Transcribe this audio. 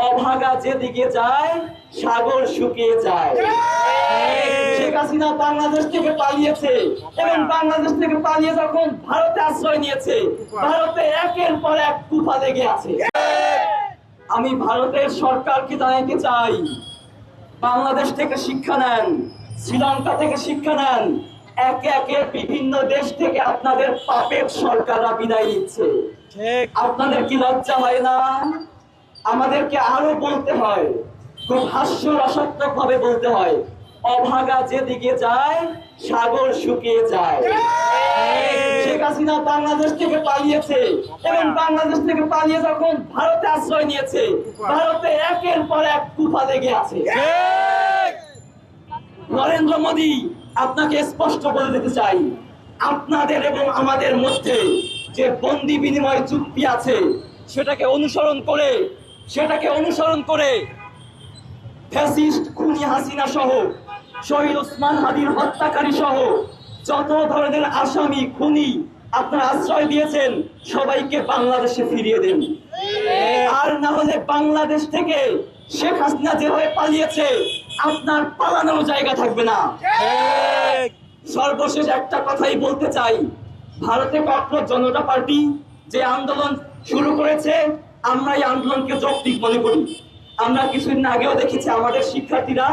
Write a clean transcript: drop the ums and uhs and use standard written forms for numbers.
অভাগা যেদিকে যায় সাগর শুকিয়ে যায়। শেখ হাসিনা বাংলাদেশ থেকে পালিয়েছে এবং বাংলাদেশ থেকে পালিয়ে যখন ভারতে আশ্রয় নিয়েছে, ভারতে একের পর এক কুফা লেগে আছে। আমি ভারতের সরকারকে জানাতে চাই, বাংলাদেশ থেকে শিক্ষা নেন, শ্রীলঙ্কা থেকে শিক্ষা নেন। একে একে বিভিন্ন দেশ থেকে আপনাদের পাপের সরকাররা বিদায় নিচ্ছে। আপনাদের কি লজ্জা হয় না? আমাদেরকে আরো বলতে হয়, খুব হাস্যরসাত্মক ভাবে বলতে হয়, অভাগা যেদিকে যায় সাগর শুকিয়ে যায়। শেখ হাসিনা বাংলাদেশ থেকে পালিয়েছে এবং বাংলাদেশ থেকে পালিয়ে যখন ভারতে আশ্রয় নিয়েছে, ভারতে একের পর এক কুফা লেগে আছে। নরেন্দ্র মোদী, আপনাকে স্পষ্ট বলে দিতে চাই, আপনাদের এবং আমাদের মধ্যে যে বন্দি বিনিময় চুক্তি আছে সেটাকে অনুসরণ করে ফ্যাসিস্ট খুনি হাসিনা সহ, শহীদ ওসমান হাদির হত্যাকারী সহ যত ধরনের আসামি খুনি আপনারা আশ্রয় দিয়েছেন, সবাইকে বাংলাদেশে ফিরিয়ে দেন। আর না হলে বাংলাদেশ থেকে শেখ হাসিনা যেভাবে পালিয়েছে, আপনার পালানোর জায়গা থাকবে না। সর্বশেষ একটা কথাই বলতে চাই, ভারতে ককরোচ জনতা পার্টি যে আন্দোলন শুরু করেছে, আমরা এই আন্দোলনকে যৌক্তিক মনে করি। আমরা কিছুদিন আগেও দেখেছি আমাদের শিক্ষার্থীরা